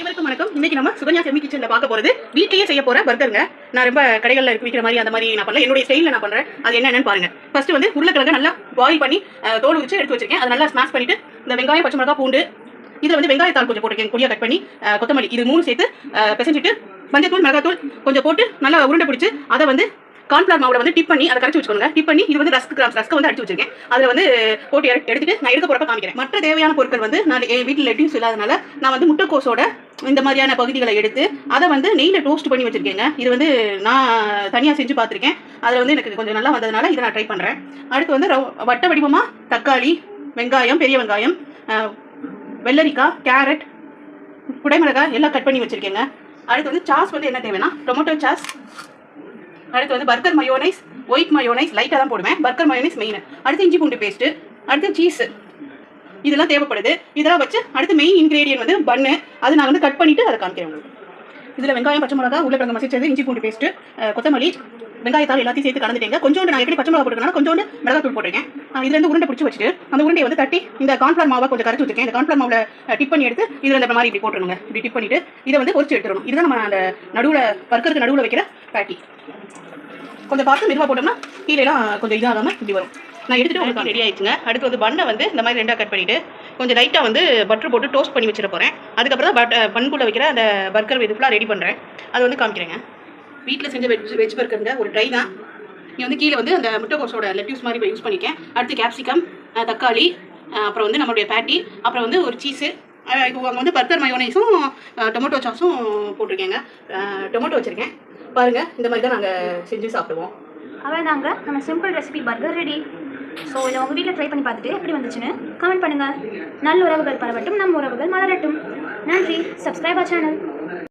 அனைவருக்கும் வணக்கம். இன்னைக்கு நம்ம சுகன்யா செம்மி கிச்சன்ல பார்க்க போறது வீட்லயே செய்ய போற பர்கருங்க. நான் ரொம்ப கடைகள்ல விக்கிற மாதிரி அந்த மாதிரி நான் பண்ணல, என்னுடைய ஸ்டைல்ல நான் பண்றேன். அது என்னன்னு பாருங்க. ஃபர்ஸ்ட் வந்து உருளைக்கிழங்கு நல்லா பாயில் பண்ணி தோல் உரிச்சு எடுத்து வச்சிருக்கேன். அதை நல்லா ஸ்மாஷ் பண்ணிட்டு இந்த வெங்காயம், பச்சை மிளகாய், பூண்டு, இதில் வந்து வெங்காயத்தாள் கொஞ்சம் போட்டுருக்கேன், பொடியாக கட் பண்ணி, கொத்தமல்லி, இது 3 சேர்த்து பிசைஞ்சிட்டு மஞ்சத்தூள், மிளகாத்தூள் கொஞ்சம் போட்டு நல்லா உருண்டை பிடிச்சி அதை வந்து கார்ன்ஃபிளவர் மாவுல வந்து டிப் பண்ணி அதை கரைச்சி வச்சுக்கோங்க. டிப் பண்ணி இது வந்து ரஸ்க்கு வந்து அடிச்சு வச்சிருக்கேன். அதில் வந்து போட்டு எடுத்துட்டு நான் எடுக்க போறப்ப காமிக்கிறேன். மற்ற தேவையான பொருட்கள் வந்து நான் என் வீட்டில் லெட்டியூஸ் இல்லாதனால நான் வந்து முட்டைக்கோஸோட இந்த மாதிரியான பகுதிகளை எடுத்து அதை வந்து நெய்யில் டோஸ்ட் பண்ணி வச்சிருக்கேங்க. இது வந்து நான் தனியாக செஞ்சு பார்த்துருக்கேன். அதில் வந்து எனக்கு கொஞ்சம் நல்லா வந்ததுனால இதை நான் ட்ரை பண்ணுறேன். அடுத்து வந்து வட்ட வடிவமாக தக்காளி, வெங்காயம், பெரிய வெங்காயம், வெள்ளரிக்காய், கேரட், குடைமிளகாய் எல்லாம் கட் பண்ணி வச்சுருக்கேங்க. அடுத்து வந்து சாஸ் வந்து என்ன தேவைன்னா டொமேட்டோ சாஸ், அடுத்து வந்து பர்கர் மயோனைஸ், ஒயிட் மயோனைஸ் லைட்டாக தான் போடுவேன், பர்கர் மயோனைஸ் மெயின். அடுத்து இஞ்சி பூண்டு பேஸ்ட்டு, அடுத்து சீஸ், இதெல்லாம் தேவைப்படுது. இதெல்லாம் வச்சு அடுத்து மெயின் இன்க்ரீடியன்ட் வந்து பன்னு, அது நான் வந்து கட் பண்ணிவிட்டு அதை காமிக்கிறேன் உங்களுக்கு. இதில் வெங்காயம், பச்சை மிளகா, உருளைக்கிழங்கு மசிச்சது, இஞ்சி பூண்டு பேஸ்ட்டு, கொத்தமல்லி, வெங்காயத்தால் எல்லாத்தையும் சேர்த்து கலந்துட்டேங்க. கொஞ்சோண்டு நான் எப்படி பச்சை மிளகா போட்டுருக்கேன், கொஞ்சோண்டு மிளகாத்தூள் போட்டிருக்கேன். இதுலேருந்து உருண்டை பிடிச்சி வச்சுட்டு அந்த உருண்டையை வந்து தட்டி இந்த கார்ன்ஃபிளவர் மாவை கொஞ்சம் கரைச்சி வச்சுருக்கேன். இந்த கார்ன்ஃபிளவர் மாவில் டிப் பண்ணி எடுத்து இதில் இந்த மாதிரி இப்படி போட்டுருங்க. இப்படி டிப் பண்ணிவிட்டு இதை வந்து பொரிச்சு எடுத்துடணும். இதுதான் நம்ம அந்த நடுவில் பர்கருக்கு நடுவில் வைக்கிற பேட்டி. கொஞ்சம் பார்த்து மெதுவாக போட்டோம்னா கீழேலாம் கொஞ்சம் இதாகாமல் இப்படி வரும். நான் எடுத்துகிட்டு உங்களுக்கு ரெடி ஆயிடுச்சுங்க. அடுத்து வந்து பண்ணை வந்து இந்த மாதிரி ரெண்டாக கட் பண்ணிவிட்டு கொஞ்சம் லைட்டாக வந்து பட்டர் போட்டு டோஸ்ட் பண்ணி வச்சிட போகிறேன். அதுக்கப்புறம் தான் பன்குள்ளே வைக்கிற அந்த பர்கர் இது ஃபுல்லாக ரெடி பண்ணுறேன். அது வந்து காமிக்கிறேங்க. வீட்டில் செஞ்ச வெஜ் பர்கருங்க, ஒரு ட்ரை தான். இங்கே வந்து கீழே வந்து அந்த முட்டைக்கோஸோட லெட்யூஸ் மாதிரி யூஸ் பண்ணிக்கேன். அடுத்து கேப்சிகம், தக்காளி, அப்புறம் வந்து நம்மளுடைய பேட்டி, அப்புறம் வந்து ஒரு சீஸு, இப்போ அங்கே வந்து பர்கர் மயோனைஸும் டொமேட்டோ சாஸும் போட்டிருக்கேங்க. டொமேட்டோ வச்சுருக்கேன் பாருங்கள். இந்த மாதிரி தான் நாங்கள் செஞ்சு சாப்பிடுவோம். அவ்வளோதாங்க, நம்ம simple recipe burger ready. So இதை உங்கள் வீட்டில் ட்ரை பண்ணி பார்த்துட்டு எப்படி வந்துச்சுன்னு கமெண்ட் பண்ணுங்கள். நல்ல உறவுகள் பரவட்டும், நம் உறவுகள் மலரட்டும். நன்றி. சப்ஸ்கிரைப் ஆ சேனல்.